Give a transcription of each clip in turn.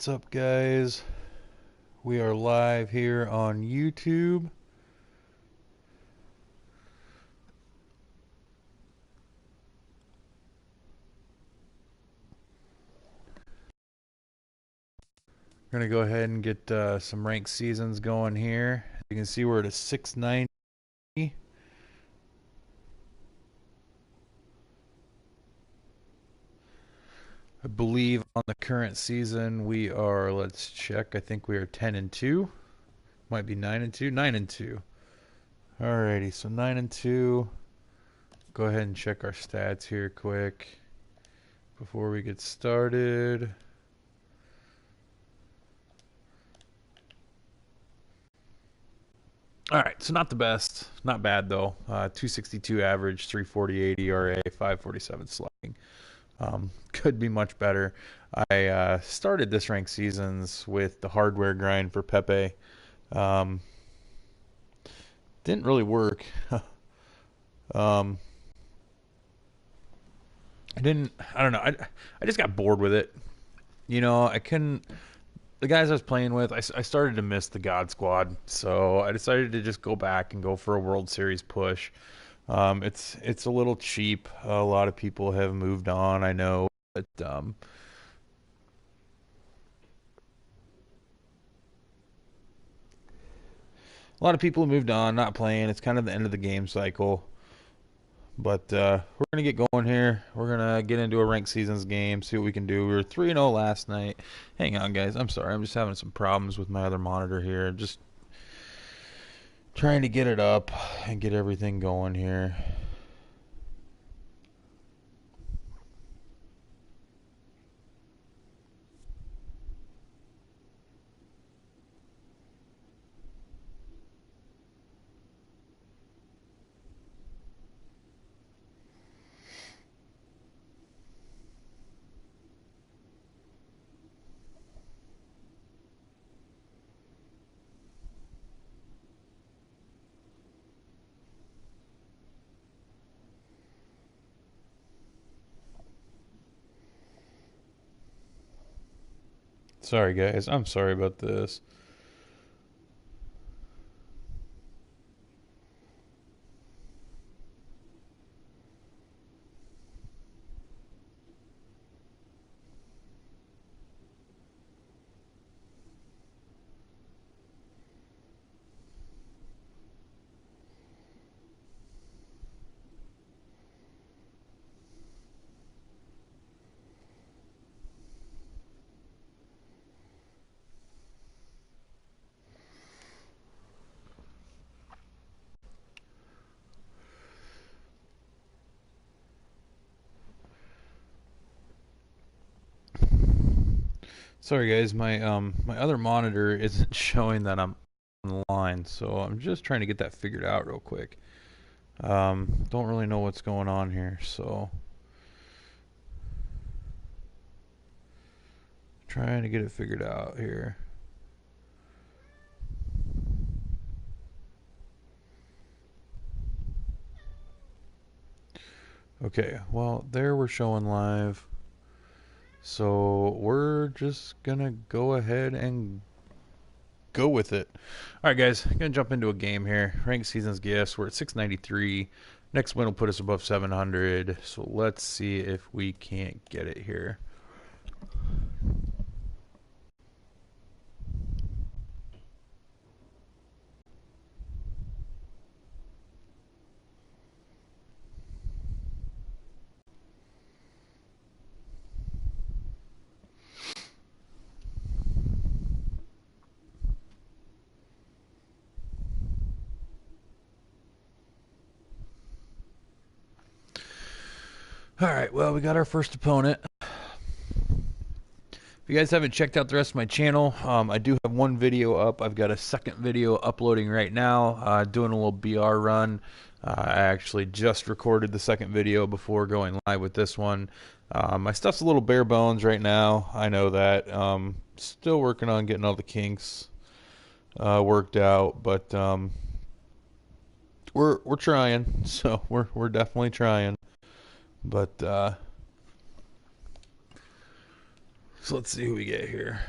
What's up, guys? We are live here on YouTube. We're going to go ahead and get some ranked seasons going here. You can see we're at a 690. I believe on the current season we are, let's check, I think we are 10 and 2. Might be 9 and 2. 9 and 2. Alrighty, so 9 and 2. Go ahead and check our stats here quick before we get started. All right, so not the best, not bad though. 262 average, 348 ERA, 547 slugging. Could be much better. I started this ranked seasons with the hardware grind for Pepe. Didn't really work. um, I don't know. I just got bored with it. I couldn't. The guys I was playing with, I started to miss the God Squad, so I decided to just go back and go for a World Series push. It's a little cheap. A lot of people have moved on, I know, but a lot of people have moved on, not playing. It's kind of the end of the game cycle. But we're gonna get going here. We're gonna get into a ranked seasons game, see what we can do. We were 3-0 last night. Hang on, guys. I'm sorry. I'm just having some problems with my other monitor here. Just trying to get it up and get everything going here. Sorry, guys. I'm sorry about this. Sorry, guys. My other monitor isn't showing that I'm online, so I'm just trying to get that figured out real quick. Don't really know what's going on here, so trying to get it figured out here. Okay, well, there we're showing live. So we're just gonna go ahead and go with it. All right, guys, gonna jump into a game here. Ranked seasons gifts. We're at 693. Next win will put us above 700. So let's see if we can't get it here. All right, well, we got our first opponent. If you guys haven't checked out the rest of my channel, I do have one video up. I've got a second video uploading right now, doing a little BR run. I actually just recorded the second video before going live with this one. My stuff's a little bare bones right now. I know that. Still working on getting all the kinks worked out, but we're trying. So we're definitely trying. But so let's see who we get here.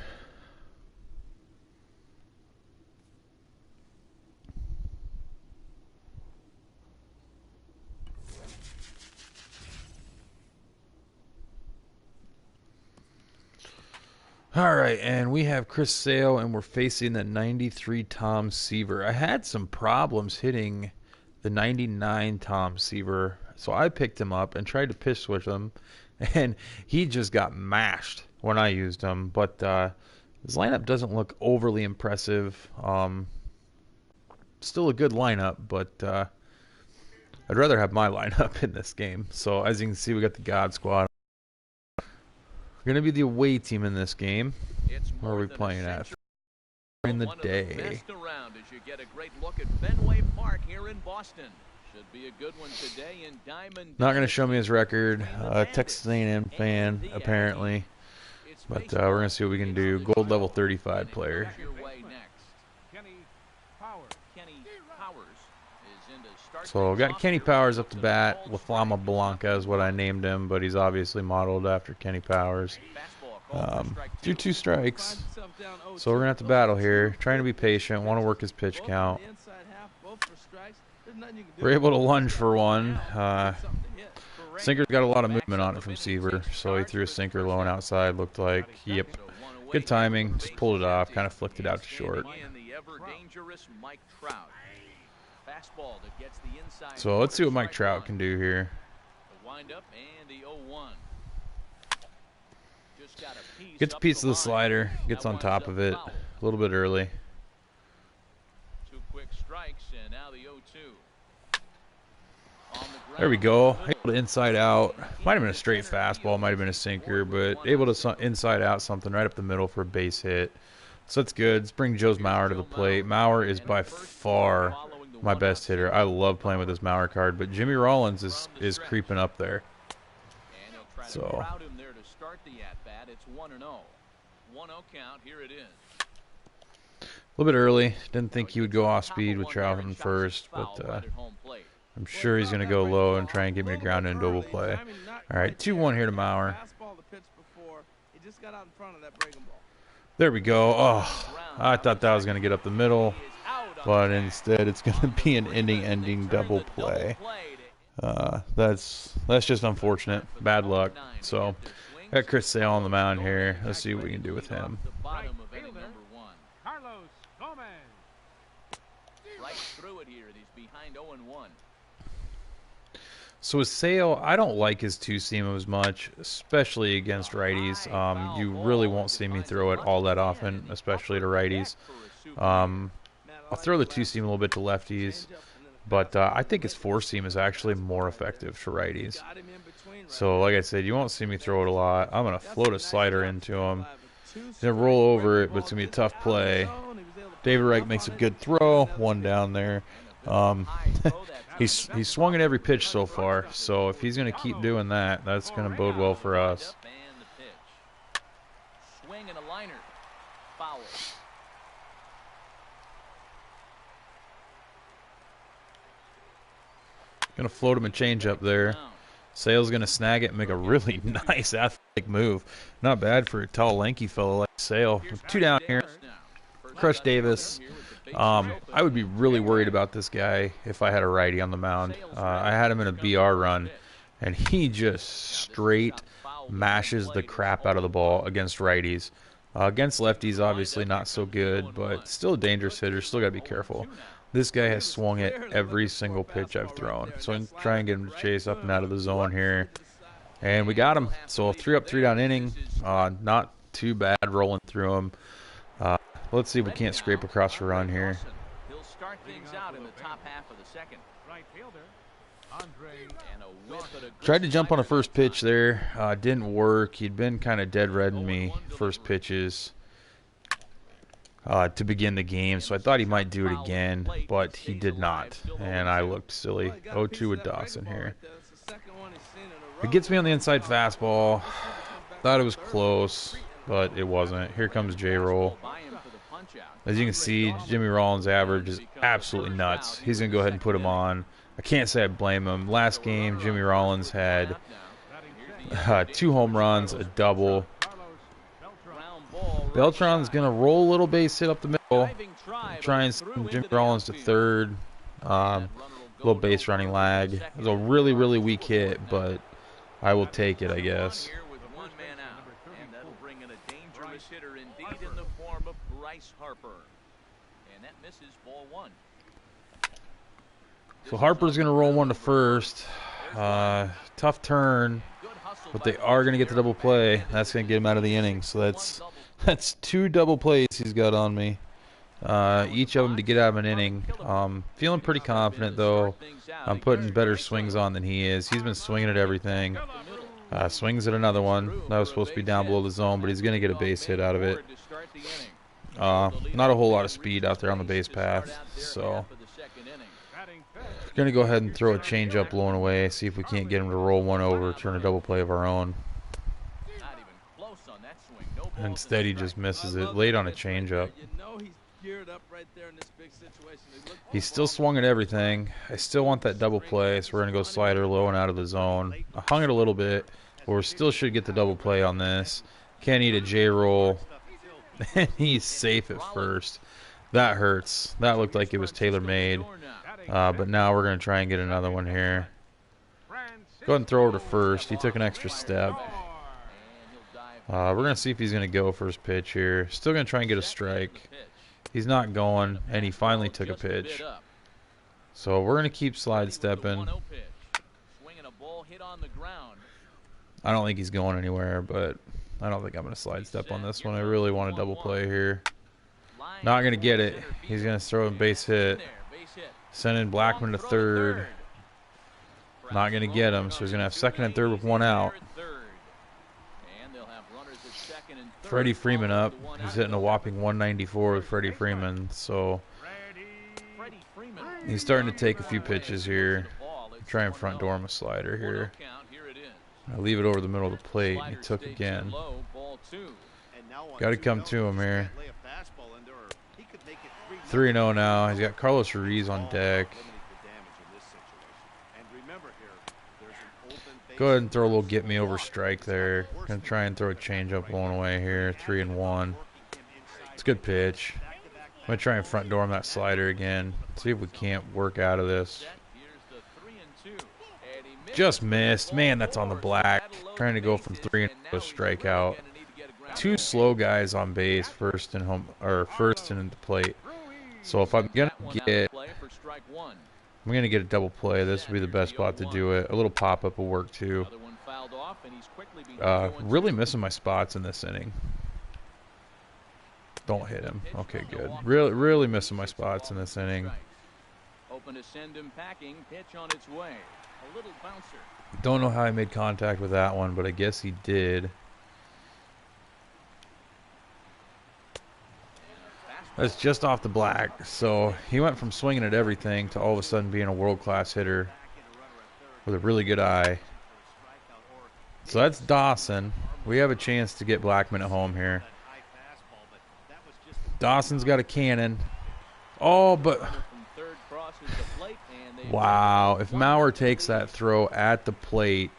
All right, and we have Chris Sale, and we're facing the 93 Tom Seaver. I had some problems hitting the 99 Tom Seaver, so I picked him up and tried to pitch switch him, and he just got mashed when I used him. But his lineup doesn't look overly impressive. Still a good lineup, but I'd rather have my lineup in this game. So as you can see, we got the God Squad. We're going to be the away team in this game. Where are we playing at? In the day. As you get a great look at Fenway Park here in Boston. Should be a good one today in Diamond. Not going to show me his record. Texas A&M fan, apparently. But we're going to see what we can do. Gold level 35 player. So got Kenny Powers up to bat. La Flama Blanca is what I named him, but he's obviously modeled after Kenny Powers. Threw 2 strikes. So we're going to have to battle here. Trying to be patient. Want to work his pitch count. We're able to lunge for one. Sinker's got a lot of movement on it from Seaver, so he threw a sinker low and outside. Looked like, yep. Good timing. Just pulled it off. Kind of flicked it out to short. So let's see what Mike Trout can do here. Gets a piece of the slider, gets on top of it a little bit early. 2 quick strikes and now the 0-2. There we go. Able to inside out. Might have been a straight fastball, might have been a sinker, but able to inside out something right up the middle for a base hit. So that's good. Let's bring Joe's Mauer to the plate. Mauer is by far my best hitter. I love playing with this Mauer card, but Jimmy Rollins is creeping up there. So it's 1-0. 1-0 count. Here it is. A little bit early. Didn't think he would go off speed with Trout in first, but I'm sure he's going to go low and try and get me to ground in double play. All right, 2-1 here to Mauer. There we go. Oh, I thought that was going to get up the middle, but instead it's going to be an ending double play. That's just unfortunate. Bad luck. So got Chris Sale on the mound here. Let's see what we can do with him. So with Sale, I don't like his two-seam as much, especially against righties. You really won't see me throw it all that often, especially to righties. I'll throw the two-seam a little bit to lefties, but I think his four-seam is actually more effective to righties. So like I said, you won't see me throw it a lot. I'm going to float a slider into him. He's going to roll over it, but it's going to be a tough play. David Wright makes a good throw, one down there. He's swung at every pitch so far, so if he's going to keep doing that, that's going to bode well for us. Swing and a liner. Foul. Going to float him a changeup there. Sale's going to snag it and make a really nice athletic move. Not bad for a tall, lanky fellow like Sale. 2 down here. Crush Davis. I would be really worried about this guy if I had a righty on the mound. I had him in a BR run, and he just straight mashes the crap out of the ball against righties. Against lefties, obviously not so good, but still a dangerous hitter. Still got to be careful. This guy has swung at every single pitch I've thrown. So I'm trying to get him to chase up and out of the zone here. And we got him. So 3 up, 3 down inning. Not too bad rolling through him. Let's see if we can't scrape across a run here. He'll start things out in the top half of the second. Right fielder, tried to jump on a first pitch there. Didn't work. He'd been kind of dead red in me first pitches to begin the game, so I thought he might do it again, but he did not, and I looked silly. 0-2 with Dawson here. It gets me on the inside fastball. Thought it was close, but it wasn't. Here comes J-Roll. As you can see, Jimmy Rollins' average is absolutely nuts. He's going to go ahead and put him on. I can't say I blame him. Last game, Jimmy Rollins had 2 home runs, a double. Beltran's going to roll a little base hit up the middle. Try and send Jimmy Rollins to third. Little base running lag. It was a really, really weak hit, but I will take it, I guess. hitter indeed in the form of Bryce Harper. And that misses ball one. So Harper's going to roll one to first. Tough turn, but they are going to get the double play. That's going to get him out of the inning. So that's 2 double plays he's got on me. Each of them to get out of an inning. Feeling pretty confident, though. I'm putting better swings on than he is. He's been swinging at everything. Swings at another one. That was supposed to be down below the zone, but he's going to get a base hit out of it. Not a whole lot of speed out there on the base path. So going to go ahead and throw a changeup blowing away, see if we can't get him to roll one over, turn a double play of our own. Instead, he just misses it late on a changeup. He's still swung at everything. I still want that double play, so we're going to go slider low and out of the zone. I hung it a little bit, but we still should get the double play on this. Can't eat a J-roll. And he's safe at first. That hurts. That looked like it was tailor-made. But now we're going to try and get another one here. Go ahead and throw over to first. He took an extra step. We're going to see if he's going to go first pitch here. Still going to try and get a strike. He's not going, and he finally took a pitch. So we're going to keep slide stepping. I don't think he's going anywhere, but I don't think I'm going to slide step on this one. I really want a double play here. Not going to get it. He's going to throw a base hit. Sending Blackman to third. Not going to get him, so he's going to have second and third with one out. Freddie Freeman up. He's hitting a whopping 194 with Freddie Freeman, so he's starting to take a few pitches here. Try and front door him a slider here. I leave it over the middle of the plate. He took again. Got to come to him here. 3-0 now. He's got Carlos Ruiz on deck. Go ahead and throw a little get me over strike there. Gonna try and throw a changeup blowing away here. 3-1. It's a good pitch. I'm gonna try and front door him that slider again. See if we can't work out of this. Just missed. Man, that's on the black. Trying to go from 3 to a strikeout. 2 slow guys on base, first and home or first and into plate. So if I'm gonna get a double play, this would be the best spot to do it. A little pop up will work too. Really missing my spots in this inning. Don't hit him. Okay, good. Really missing my spots in this inning. Don't know how I made contact with that one, but I guess he did. That's just off the black. So he went from swinging at everything to all of a sudden being a world-class hitter with a really good eye. So that's Dawson. We have a chance to get Blackman at home here. Dawson's got a cannon. Oh, but wow. If Mauer takes that throw at the plate,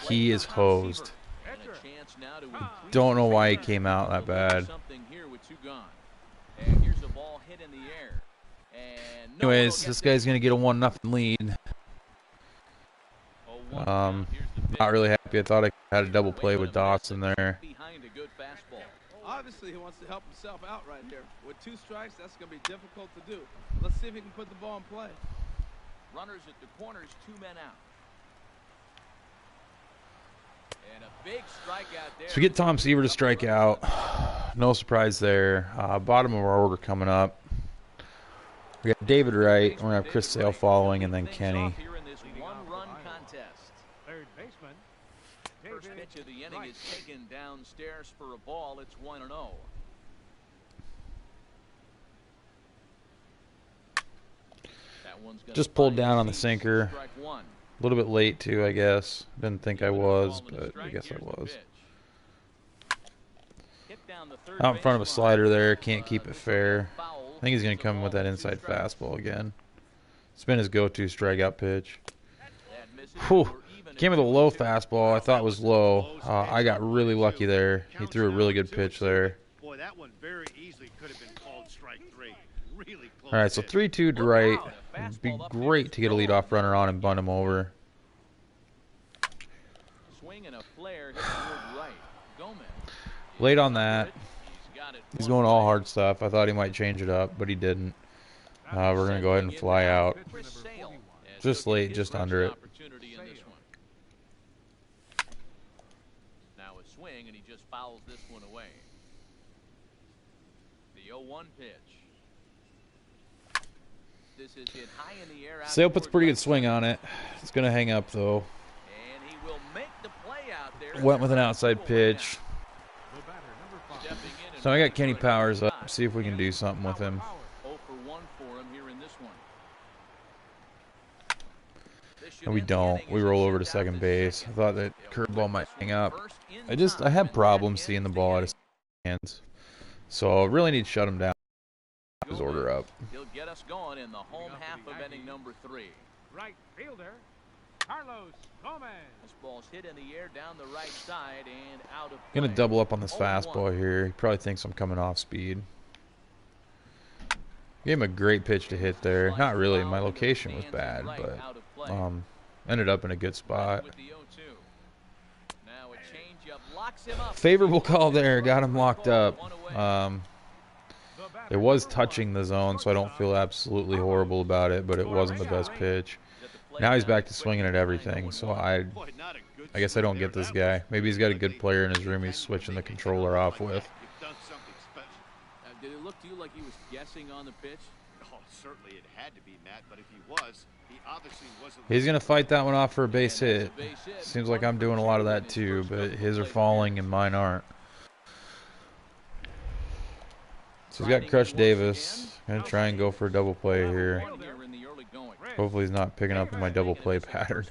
he is hosed. Don't know why he came out that bad. Anyways, this guy's going to get a 1-0 lead. Not really happy. I thought I had a double play with Dawson there. Obviously, he wants to help himself out right here. With 2 strikes, that's going to be difficult to do. Let's see if he can put the ball in play. Runners at the corners, 2 men out. And a big strikeout there. So we get Tom Seaver to strike out. No surprise there. Bottom of our order coming up. We got David Wright. We're going to have Chris Sale following, and then Kenny. First pitch of the inning is taken downstairs for a ball. It's 1-0. Just pulled down on the sinker. A little bit late, too, I guess. Didn't think I was, but I guess I was. Out in front of a slider there. Can't keep it fair. I think he's going to come with that inside fastball again. It's been his go-to strikeout pitch. Whew. Came with a low fastball. I thought was low. I got really lucky there. He threw a really good pitch there. All right, so 3-2 to Wright. It'd be great to get a leadoff runner on and bunt him over. Late on that. He's going all hard stuff. I thought he might change it up, but he didn't. We're going to go ahead and fly out. Just late, just under it. Now a swing, and he just fouls this one away. The 0-1 pitch. This is hit high in the air. Sale puts a pretty good swing on it. It's going to hang up, though. And he will make the play out there. Went with an outside pitch. So I got Kenny Powers up. See if we can do something with him. 0 for 1 for him here in this one. And we don't. We roll over to second base. I thought that curveball might hang up. I have problems seeing the ball out of hands. So I really need to shut him down. His order up. He'll get us going in the home half of inning number 3. Right fielder, Carlos Gomez. This ball's hit in the air down the right side and out of play. Gonna double up on this fastball here. He probably thinks I'm coming off speed. Gave him a great pitch to hit there. Not really. My location was bad, but ended up in a good spot. Favorable call there. Got him locked up. It was touching the zone, so I don't feel absolutely horrible about it, but it wasn't the best pitch. Now he's back to swinging at everything, so I guess I don't get this guy. Maybe he's got a good player in his room he's switching the controller off with. Did it look to you like he was guessing on the pitch? Oh, certainly it had to be, Matt, but if he was, he obviously wasn't. He's going to fight that one off for a base hit. Seems like I'm doing a lot of that too, but his are falling and mine aren't. So he's got Crush Davis. Going to try and go for a double play here. Hopefully he's not picking up in my double play pattern.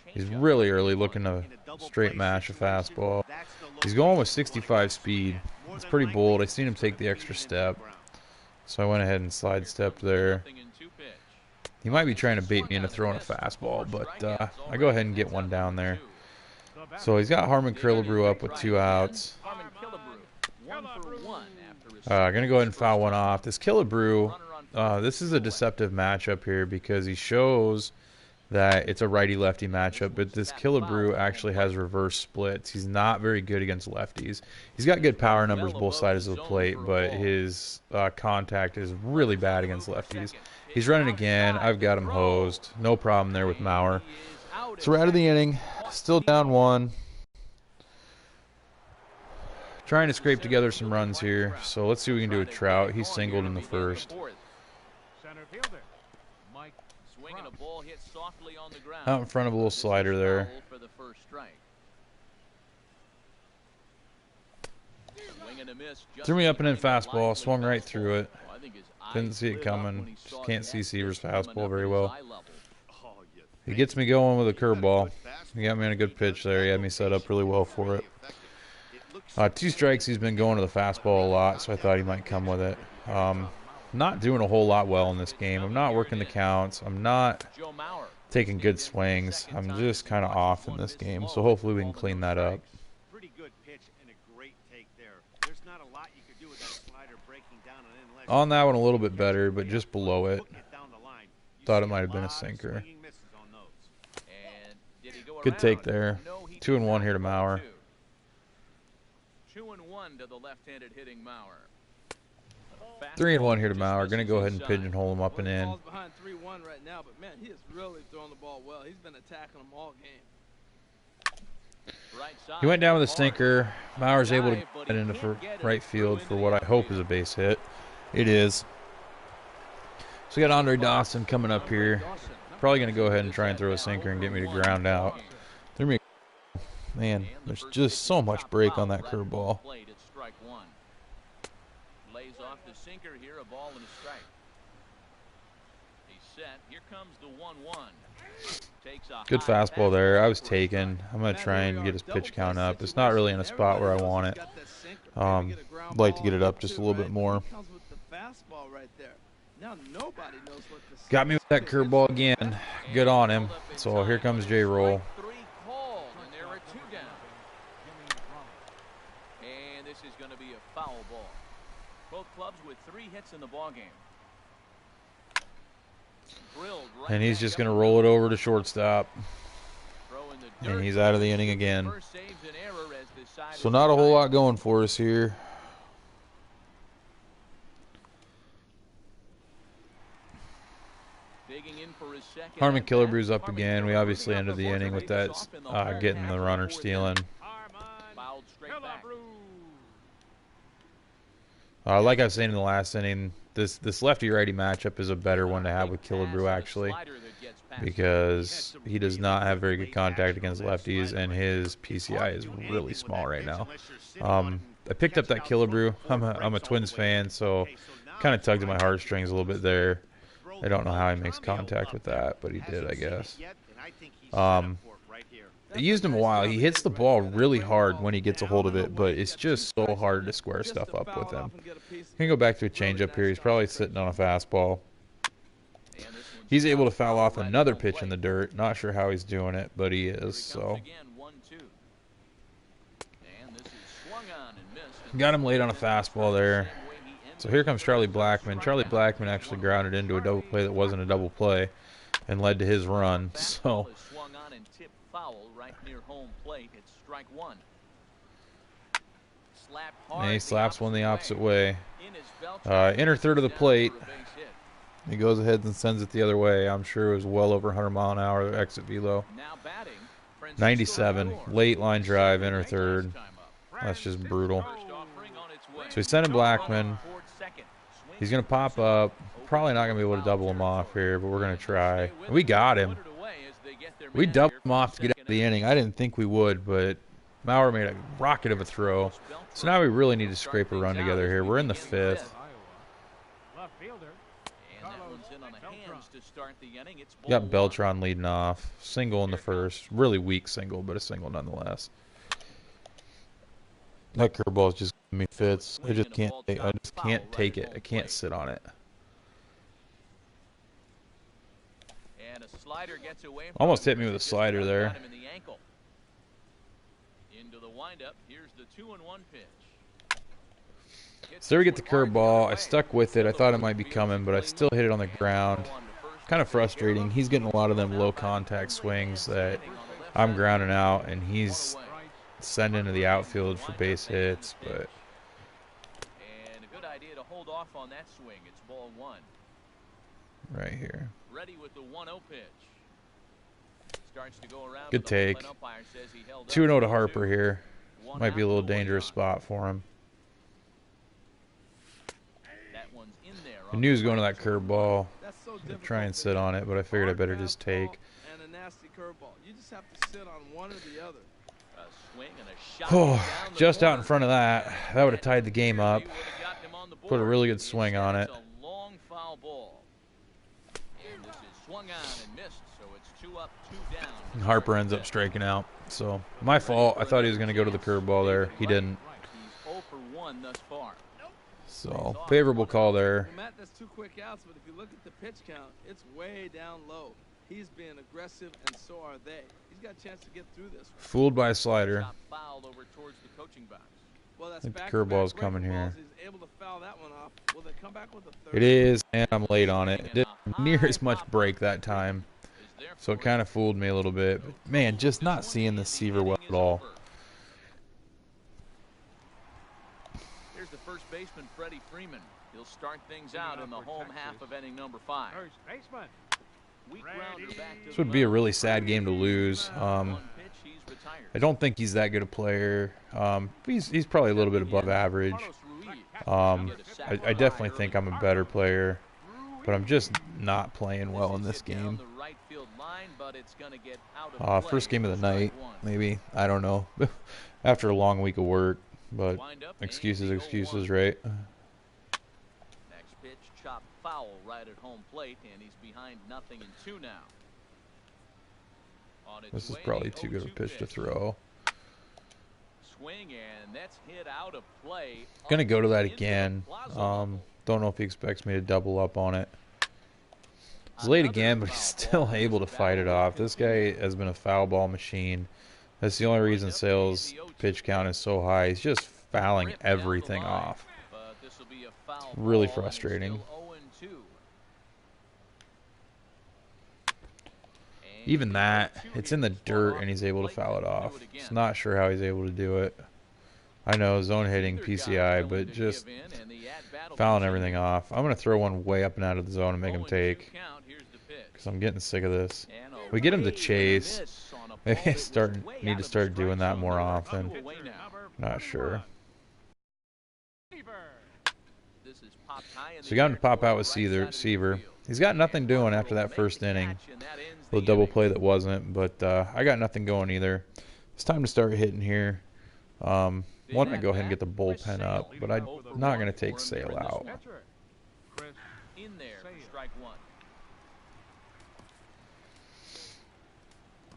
He's really early, looking to straight mash a fastball. He's going with 65 speed. It's pretty bold. I seen him take the extra step, so I went ahead and sidestepped there. He might be trying to bait me into throwing a fastball, but I go ahead and get one down there. So he's got Harmon Killebrew up with 2 outs. Gonna go ahead and foul one off. This Killebrew, this is a deceptive matchup here because he shows that it's a righty-lefty matchup, but this Killebrew actually has reverse splits. He's not very good against lefties. He's got good power numbers both sides of the plate, but his contact is really bad against lefties. He's running again. I've got him hosed. No problem there with Maurer. So we're out of the inning. Still down 1. Trying to scrape together some runs here. So let's see what we can do with Trout. He's singled in the first. Out in front of a little slider there. Threw me up and in fastball. Swung right through it. Didn't see it coming. Just can't see Seaver's fastball very well. He gets me going with a curveball. He got me on a good pitch there. He had me set up really well for it. 2 strikes. He's been going to the fastball a lot, so I thought he might come with it. Not doing a whole lot well in this game. I'm not working the counts. I'm not taking good swings. I'm just kind of off in this game, so hopefully we can clean that up. Pretty good pitch and a great take there. There's not a lot you could do with that slider breaking down an inlet. On that one a little bit better, but just below it. Thought it might have been a sinker. Good take there. 2-1 here to Maurer. 2-1 to the left-handed hitting Maurer. 3-1 here to Maurer. Going to go ahead and pigeonhole him up and in. Ball's behind 3-1 right now, but man, he is really throwing the ball well. He's been attacking them all game. He went down with a sinker. Maurer's able to get into right field for what I hope is a base hit. It is. So we got Andre Dawson coming up here. Probably going to go ahead and try and throw a sinker and get me to ground out. Threw me. Man, there's just so much break on that curveball. Lays off the sinker here, a ball and a strike. He's set. Here comes the 1-1. Takes a good fastball there. I was taken. I'm going to try and get his pitch count up. It's not really in a spot where I want it. I'd like to get it up just a little bit more. Got me with that curveball again. Good on him. So here comes J-Roll. And this is going to be a foul ball. Both clubs with 3 hits in the ballgame. And he's just going to roll it over to shortstop. And he's out of the inning again. So not a whole lot going for us here. Digging in for his second Harmon at bat. Killebrew's up again. We obviously ended the inning with that getting the runner stealing. Fouled straight back. Like I was saying in the last inning, this lefty-righty matchup is a better one to have with Killebrew, actually, because he does not have very good contact against lefties, and his PCI is really small right now. I picked up that Killebrew. I'm a Twins fan, so kind of tugged at my heartstrings a little bit there. I don't know how he makes contact with that, but he did, I guess. I used him a while. He hits the ball really hard when he gets a hold of it, but it's just so hard to square stuff up with him. Can go back to a changeup here. He's probably sitting on a fastball. He's able to foul off another pitch in the dirt. Not sure how he's doing it, but he is. So got him late on a fastball there. So here comes Charlie Blackmon. Charlie Blackmon actually grounded into a double play that wasn't a double play and led to his run. So and he slaps one the opposite way. Inner third of the plate. He goes ahead and sends it the other way. I'm sure it was well over 100 mile an hour exit velo. 97. Late line drive, inner third. That's just brutal. So he's sending Blackmon. He's going to pop up. Probably not going to be able to double him off here, but we're going to try. We got him. We doubled him off to get out of the inning. I didn't think we would, but Maurer made a rocket of a throw. So now we really need to scrape a run together here. We're in the fifth. Got Beltran leading off. Single in the first. Really weak single, but a single nonetheless. That curveball is just giving me fits. I just can't take it. I can't sit on it. Almost hit me with a slider there. Into the windup. Here's the 2-1 pitch. So there we get the curveball. I stuck with it. I thought it might be coming, but I still hit it on the ground. Kind of frustrating. He's getting a lot of them low contact swings that I'm grounding out, and he's sending into the outfield for base hits. But and a good idea to hold off on that swing. It's ball one. Right here. Ready with the 1-0 pitch. Starts to go around. Good take. 2-0 to Harper here. Might be a little dangerous spot for him. I knew he was going to that curveball. Try and sit on it, but I figured I better just take. And a nasty curveball. You just have to sit on one or the other. Oh, just out in front of that. That would have tied the game up. Put a really good swing on it. And Harper ends up striking out. So, my fault. I thought he was going to go to the curveball there. He didn't. So, favorable call there. Matt, that's 2 quick outs, but if you look at the pitch count, it's way down low. He's being aggressive, and so are they. He's got a chance to get through this. Fooled by a slider. Well, I think the curveball's coming here. He's able to foul that one off. Will they come back with a third? It is, and I'm late on it. It didn't near as much break that time. So it kind of fooled me a little bit. But, man, just not seeing the Seaver well at all. Here's the first baseman, Freddie Freeman. He'll start things out in the home half of inning number 5. First baseman. This would be a really sad game to lose. I don't think he's that good a player. He's probably a little bit above average. I definitely think I'm a better player, but I'm just not playing well in this game. First game of the night, maybe. I don't know. After a long week of work, but excuses, right? Next pitch, chop foul right at home plate, and he's behind 0-2 now. This is probably too good a pitch to throw. Swing, and that's hit out of play. Gonna go to that again. Don't know if he expects me to double up on it. He's late again, but he's still able to fight it off. This guy has been a foul ball machine. That's the only reason Sale's pitch count is so high. He's just fouling everything off. It's really frustrating. Even that, it's in the dirt and he's able to foul it off. Just not sure how he's able to do it. I know, zone hitting, PCI, but just fouling everything off. I'm going to throw one way up and out of the zone and make him take. because I'm getting sick of this. And a We get him to way chase. miss on a Maybe ball I that was way need out to of the start strike doing that zone. more They're often. 2 away now. Not sure. This is popped high in So the we got him air to pop toward out the with right side of the Seaver. infield. He's got nothing And doing Harper after will that make first the inning. catch, and that ends Little the double inning. play that wasn't, but I got nothing going either. It's time to start hitting here. Want to go ahead and get the bullpen up, but I'm not going to take Sale out. In there for strike one.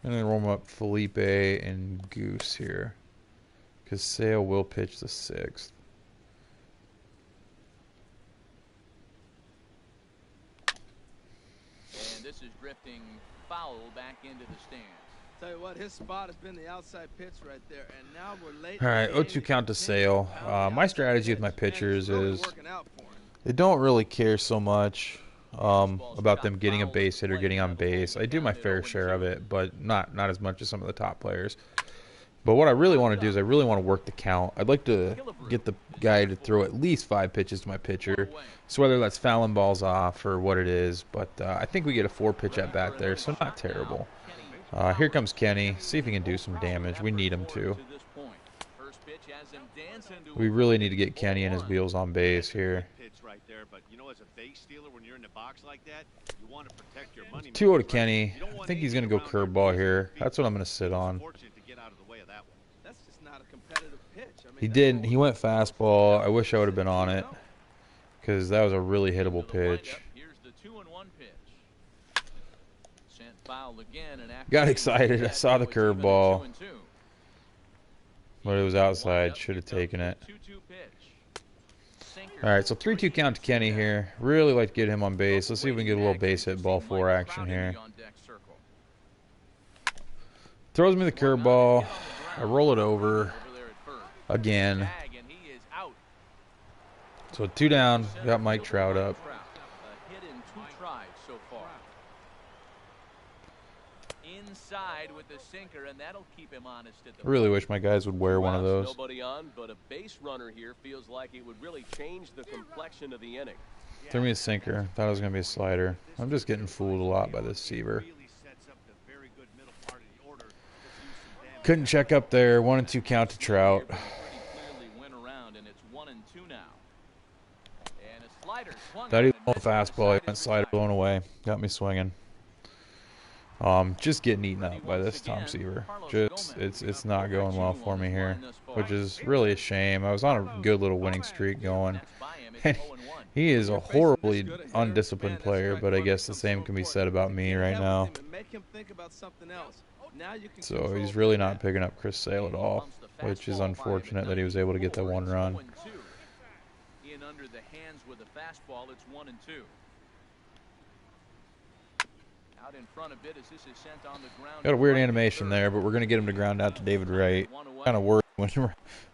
I'm going to warm up Felipe and Goose here, because Sale will pitch the 6th. And this is drifting foul back into the stands. Tell you what, his spot has been the outside pitch right there, and now we're late. All right, 0-2 count to Sale. My strategy with my pitchers is they don't really care so much about them getting a base hit or getting on base. I do my fair share of it, but not as much as some of the top players. But what I really want to do is I really want to work the count. I'd like to get the guy to throw at least 5 pitches to my pitcher. So whether that's fouling balls off or what it is, but I think we get a 4-pitch at bat there, so not terrible. Here comes Kenny. See if he can do some damage. We need him to. We really need to get Kenny and his wheels on base here. 2-0 to Kenny. I think he's going to go curveball here. That's what I'm going to sit on. That's just not a competitive pitch. I mean, He didn't. He went fastball. I wish I would have been on it, because that was a really hittable pitch. Here's the 2-1 pitch. Sent foul again, and after Got excited. I saw the it's even a curveball, 2-2. but it was outside. Should have taken it. All right, so 3-2 count to Kenny here. Really like to get him on base. Let's see if we can get a little base hit ball 4 action here. Throws me the curveball. I roll it over again. So 2 down. Got Mike Trout up. A hit in 2 tries so far. Inside with the sinker, and that'll keep him honest at the I really wish my guys would wear one of those. Nobody on, but a base runner here feels like it would really change the complexion of the inning. Threw me a sinker. Thought it was going to be a slider. I'm just getting fooled a lot by this Seaver. Couldn't check up there. 1-2 count to Trout. Thought he was going fastball. He went slider blown away. Got me swinging. Just getting eaten up by this Tom Seaver. Just it's not going well for me here, which is really a shame. I was on a good little winning streak going. He is a horribly undisciplined player, but I guess the same can be said about me right now. So he's really not picking up Chris Sale at all, which is unfortunate that he was able to get that 1 run. In under the hands with a fastball, it's 1-2. Out in front a bit as this is sent on the ground. Got a weird animation there, but we're going to get him to ground out to David Wright. Kind of worried when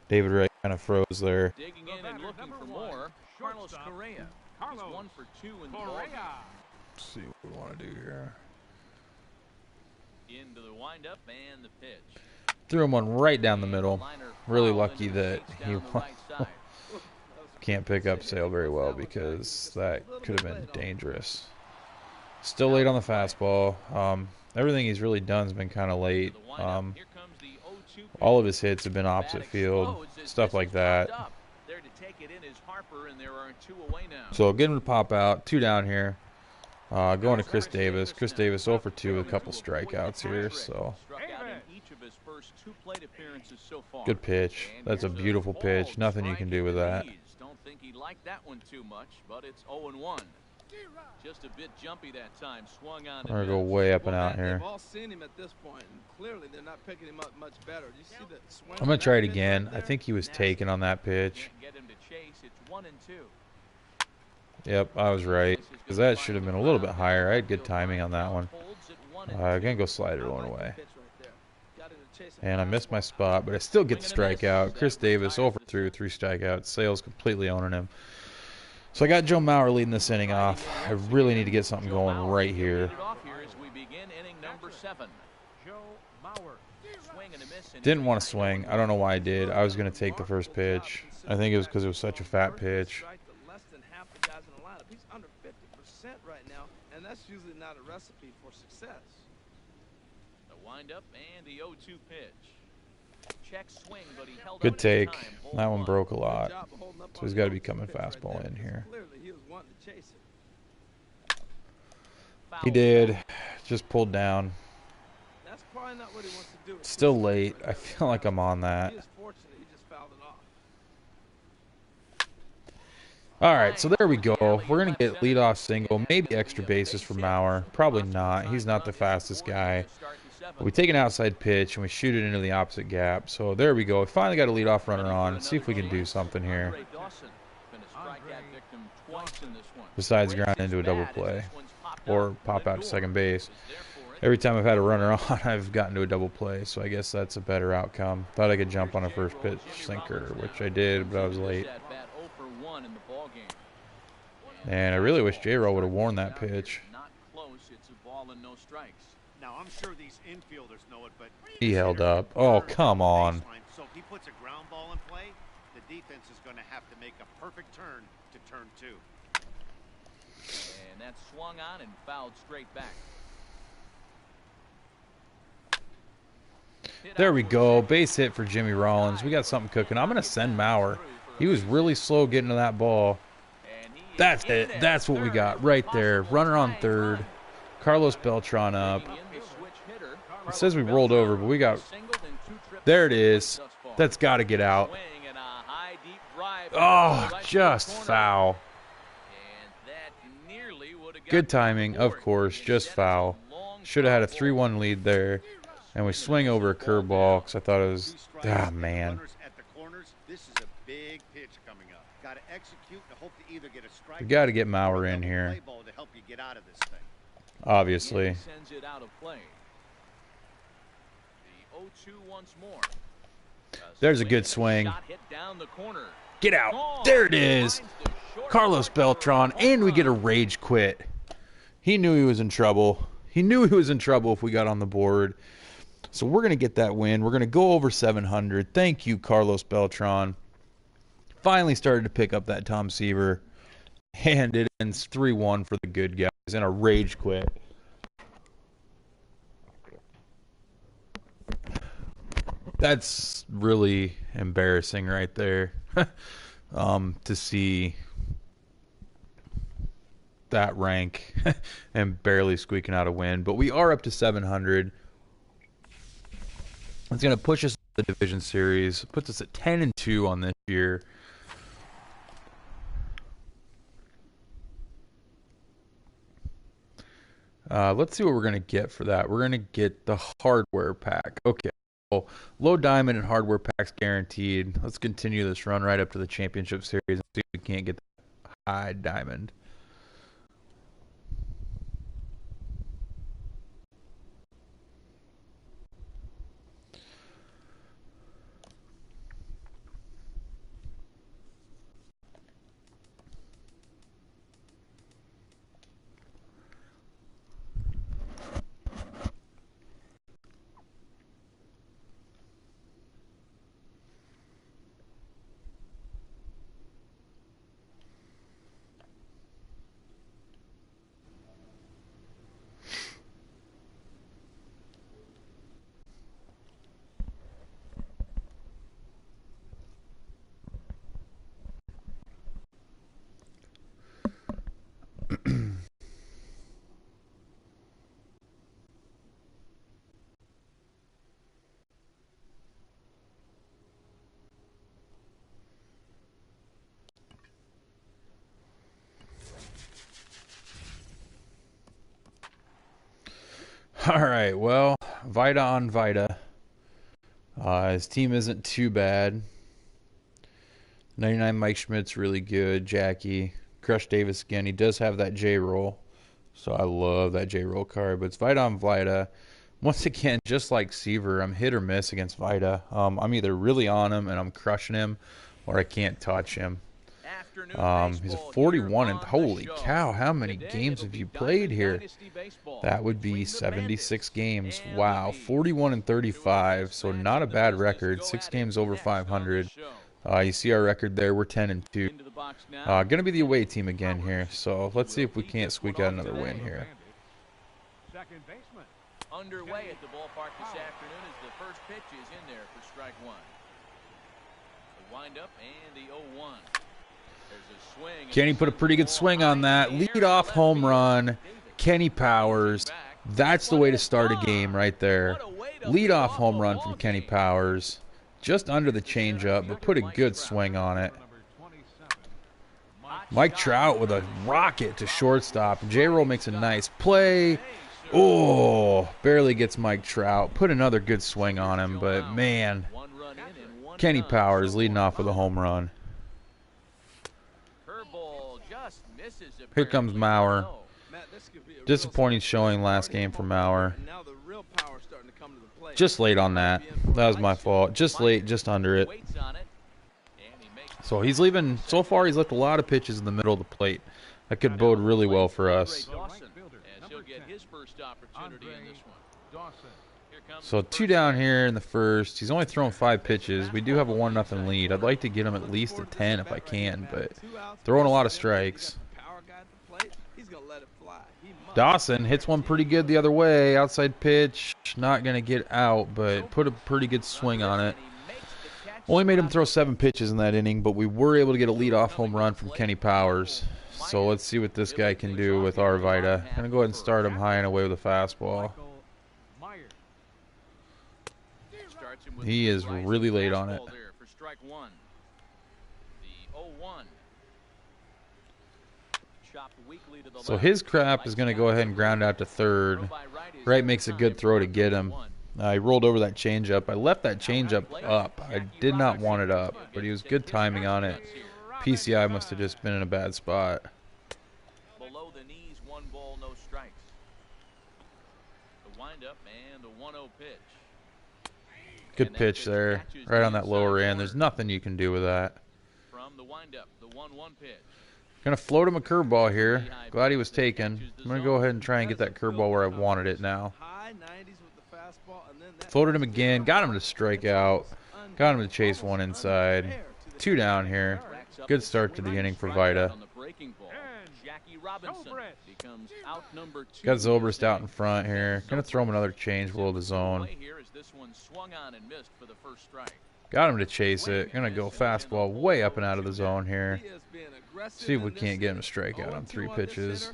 David Wright kind of froze there. Digging in and looking for more. Carlos Correa. He's 1 for 2 in the ball game. Let's see what we want to do here. Into the windup and the pitch. Threw him one right down the middle. Really lucky that he can't pick up Sale very well, because that could have been dangerous. Still late on the fastball. Everything he's really done has been kind of late. All of his hits have been opposite field, stuff like that. So get him to pop out. 2 down here. Going to Chris Davis. Chris Davis 0 for 2 with a couple strikeouts here. So good pitch. That's a beautiful pitch. Nothing you can do with that. Don't think he liked that one too much, but it's 0-1. Just a bit jumpy that time. Swung on. We're gonna go way up and out here. They've all seen him at this point, and clearly they're not picking him up much better. You see the swing. I'm gonna try it again. I think he was taken on that pitch. Get him to chase. It's 1-2. Yep, I was right, because that should have been a little bit higher. I had good timing on that one. I'm gonna go slider one away. And I missed my spot, but I still get the strikeout. Chris Davis 0 for 3 with 3 strikeouts. Sale's completely owning him. So I got Joe Mauer leading this inning off. I really need to get something going right here. Didn't want to swing. I don't know why I did. I was going to take the first pitch. I think it was because it was such a fat pitch. half the guys in the lineup. He's under 50% right now, and that's usually not a recipe for success. The windup and the 0-2 pitch. Check swing, but he held Good up in take. time. That one broke a Good lot. job of holding up So on he's the got to be 0-2 coming pitch right fastball there, in because here. clearly he was wanting to chase it. He did. Just pulled down. That's probably not what he wants to do. Still late. I feel like I'm on that. He is fortunate he just fouled it off. All right, so there we go. We're going to get leadoff single, maybe extra bases for Mauer. Probably not. He's not the fastest guy. We take an outside pitch, and we shoot it into the opposite gap. So there we go. We finally got a leadoff runner on. Let's see if we can do something here. Besides ground into a double play or pop out to second base. Every time I've had a runner on, I've gotten to a double play, so I guess that's a better outcome. Thought I could jump on a first pitch sinker, which I did, but I was late. And I really wish J-Roll would have worn that pitch. Now, I'm sure these infielders know it, but He held up. Oh, come on. so if he puts a ground ball in play, the defense is going to have to make a perfect turn to turn 2. And that swung on and fouled straight back. There we go. Base hit for Jimmy Rollins. We got something cooking. I'm going to send Mauer. He was really slow getting to that ball. That's it. That's what we got right there. Runner on third. Carlos Beltran up. It says we rolled over, but we got... There it is. That's got to get out. Oh, just foul. Good timing, of course, just foul. Should have had a 3-1 lead there. And we swing over a curveball because I thought it was... Ah, man. This is a big pitch coming up. Got to execute and hope to either get a strike. We got to get Mauer in here. To help you get out of this thing. Obviously. Sends it out of play. The 0-2 once more. There's a good swing. Shot hit down the corner. Get out. There it is. Carlos Beltran. And we get a rage quit. He knew he was in trouble. He knew he was in trouble if we got on the board. So we're going to get that win. We're going to go over 700. Thank you, Carlos Beltran. Finally started to pick up that Tom Seaver. And it ends 3-1 for the good guys and a rage quit. That's really embarrassing right there. To see that rank and barely squeaking out a win. But we are up to 700. It's going to push us to the division series. Puts us at 10-2 on this year. Let's see what we're going to get for that. We're going to get the hardware pack. Okay. Well, low diamond and hardware packs guaranteed. Let's continue this run right up to the championship series and see if we can't get the high diamond. All right, well, Vita on Vita. His team isn't too bad. 99 Mike Schmidt's really good. Jackie. Crush Davis again. He does have that J-roll. So I love that J-roll card. But it's Vita on Vita. Once again, just like Seaver, I'm hit or miss against Vita. I'm either really on him and I'm crushing him, or I can't touch him. He's a 41, and holy cow, how many games have you played here? That would be 76 games. Wow, 41 and 35, so not a bad record. 6 games over 500. You see our record there. We're 10-2. Into the box now. Going to be the away team again here. So let's see if we can't squeak out another win here. Second baseman. Underway at the ballpark this afternoon as the first pitch is in there for strike one. The windup and the 0-1. There's a swing. Kenny put a pretty good swing on that. Lead-off home run. Kenny Powers. That's the way to start a game right there. Lead-off home run from Kenny Powers. Just under the changeup, but put a good swing on it. Mike Trout with a rocket to shortstop. J-Roll makes a nice play. Oh, barely gets Mike Trout. Put another good swing on him, but man, Kenny Powers leading off with a home run. Here comes Mauer. Disappointing showing last game for Mauer. Just late on that. That was my fault. Just late, just under it. So he's leaving. So far, he's left a lot of pitches in the middle of the plate. That could bode really well for us. So 2 down here in the first. He's only thrown 5 pitches. We do have a 1-0 lead. I'd like to get him at least a 10 if I can, but throwing a lot of strikes. Dawson hits one pretty good the other way. Outside pitch. Not going to get out, but put a pretty good swing on it. Only made him throw 7 pitches in that inning, but we were able to get a leadoff home run from Kenny Powers. So let's see what this guy can do with Arvida. I'm going to go ahead and start him high and away with a fastball. He is really late on it. So his crap is going to go ahead and ground out to third. Wright makes a good throw to get him. He rolled over that changeup. I left that changeup up. I did not want it up, but he was good timing on it. PCI must have just been in a bad spot. Below the knees, 1 ball, no strikes. The windup and the 1-0 pitch. Good pitch there, right on that lower end. There's nothing you can do with that. From the windup, the 1-1 pitch. Gonna float him a curveball here. Glad he was taken. I'm gonna go ahead and try and get that curveball where I wanted it now. Floated him again. Got him to strike out. Got him to chase one inside. 2 down here. Good start to the inning for Vida. Got Zobrist out in front here. Gonna throw him another change below the zone. Got him to chase it. Gonna go fastball way up and out of the zone here. See if we can't get him to strike out on 3 pitches.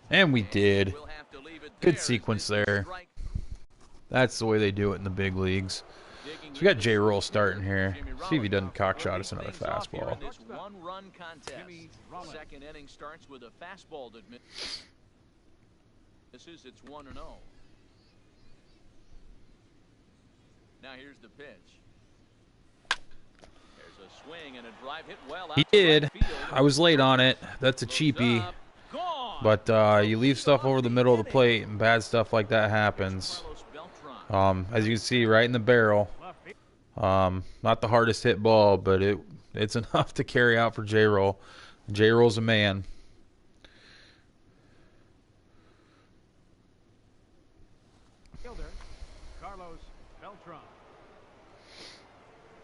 And we did. Good sequence there. That's the way they do it in the big leagues. So we got J-Roll starting here. See if he doesn't cockshot us another fastball. Second inning starts with a fastball that misses. It's 1-0. Now here's the pitch. There's a swing and a drive hit well. He did. I was late on it. That's a cheapie. But you leave stuff over the middle of the plate and bad stuff like that happens. As you can see, right in the barrel. Not the hardest hit ball, but it's enough to carry out for J-Roll. J-Roll's a man.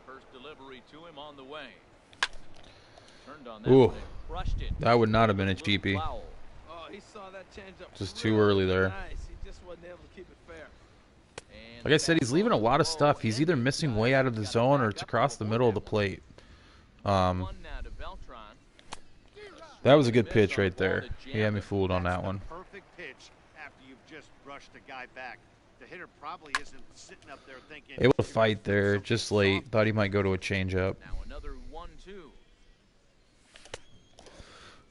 First delivery to him on the way. Turned on Ooh, that, that would not have been a cheapie. Just too early there. Like I said, he's leaving a lot of stuff. He's either missing way out of the zone or it's across the middle of the plate. That was a good pitch right there. He had me fooled on that one. Perfect pitch after you've just brushed a guy back. The hitter probably isn't sitting up there thinking. Able to fight there, just late. Thought he might go to a changeup. Now another 1-2.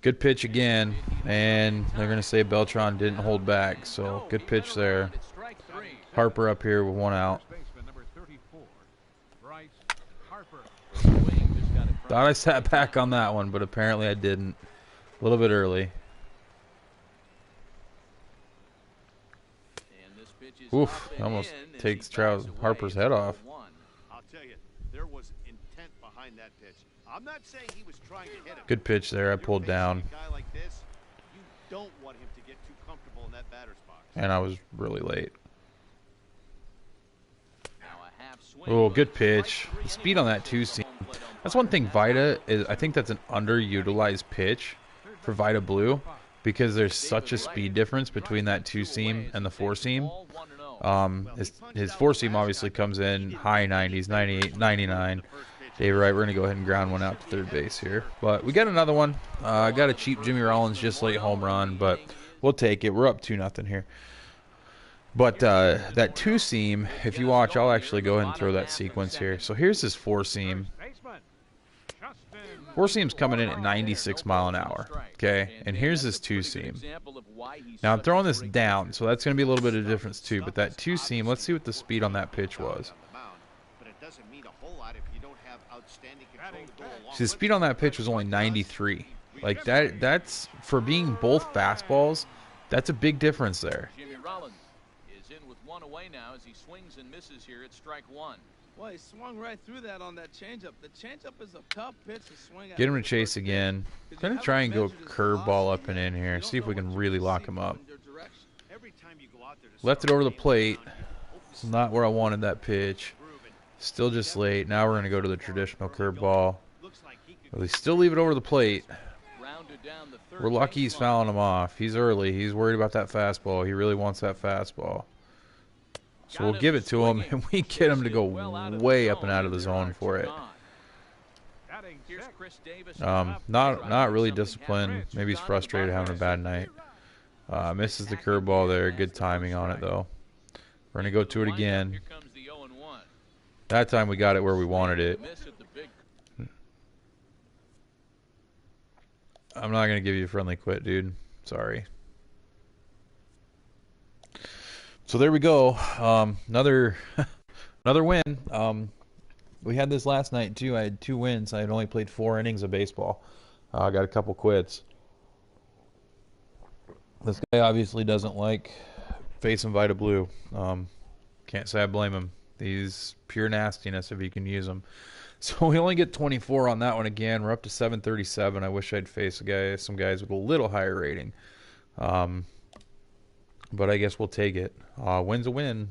Good pitch again, and they're going to say Beltran didn't hold back, so good pitch there. Harper up here with 1 out. Thought I sat back on that one, but apparently I didn't. A little bit early. Oof, almost takes Harper's head off. I'll tell you, there was intent behind that pitch. I'm not saying he was trying to hit him. Good pitch there. I pulled down. A guy like this, you don't want him to get too comfortable in that batter's box. And I was really late. Oh, good pitch. The speed on that 2-seam. That's one thing Vita is. I think that's an underutilized pitch for Vita Blue because there's such a speed difference between that 2-seam and the 4-seam. His 4-seam obviously comes in high 90s, 98, 99. Dave Wright, we're going to go ahead and ground one out to third base here. But we got another one. I got a cheap Jimmy Rollins just late home run, but we'll take it. We're up 2-0 here. But that 2-seam, if you watch, I'll actually go ahead and throw that sequence here. So here's his 4-seam. 4-seam's coming in at 96 mile an hour, okay? And here's his 2-seam. Now I'm throwing this down, so that's going to be a little bit of difference too. But that 2-seam, let's see what the speed on that pitch was. See, the speed on that pitch was only 93. Like that's for being both fastballs, that's a big difference there. Jimmy Rollins is in with one away now as he swings and misses here at strike one. Well, he swung right through that on that changeup. The changeup is a tough pitch to swing at. Get him to chase again. Gonna try and go curveball up and in here. See if we can really lock him up. Left it over the plate. It's not where I wanted that pitch. Still just late. Now we're gonna go to the traditional curveball. Well, they still leave it over the plate. We're lucky he's fouling him off. He's early. He's worried about that fastball. He really wants that fastball. So we'll give it to him, and we get him to go way up and out of the zone for it. Not really disciplined. Maybe he's frustrated, having a bad night. Misses the curveball there. Good timing on it, though. We're going to go to it again. That time we got it where we wanted it. I'm not going to give you a friendly quit, dude. Sorry. So there we go. Another win. We had this last night too. I had 2 wins. I had only played 4 innings of baseball. I got a couple quits. This guy obviously doesn't like facing Vita Blue. Can't say I blame him. He's pure nastiness if you can use him. So we only get 24 on that one again. We're up to 737. I wish I'd face some guys with a little higher rating. But I guess we'll take it. Win's a win.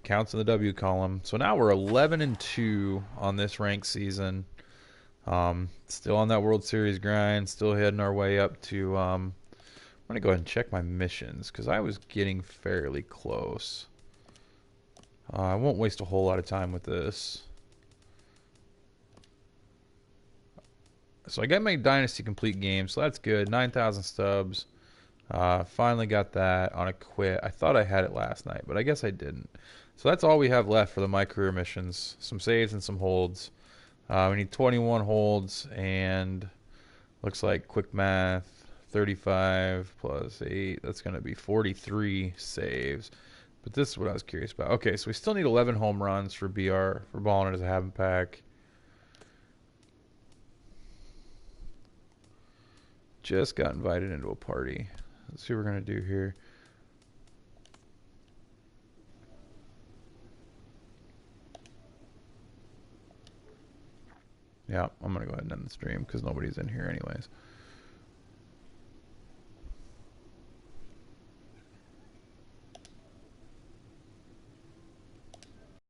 Counts in the W column. So now we're 11-2 on this ranked season. Still on that World Series grind. Still heading our way up to... I'm going to go ahead and check my missions because I was getting fairly close. I won't waste a whole lot of time with this. So I got my Dynasty Complete game, so that's good. 9,000 stubs. Finally got that on a quit. I thought I had it last night, but I guess I didn't. So that's all we have left for the My Career missions. Some saves and some holds. We need 21 holds, and looks like quick math, 35 plus 8. That's going to be 43 saves. But this is what I was curious about. Okay, so we still need 11 home runs for BR, for balling it as a half pack. Just got invited into a party. Let's see what we're going to do here. Yeah, I'm going to go ahead and end the stream because nobody's in here anyways.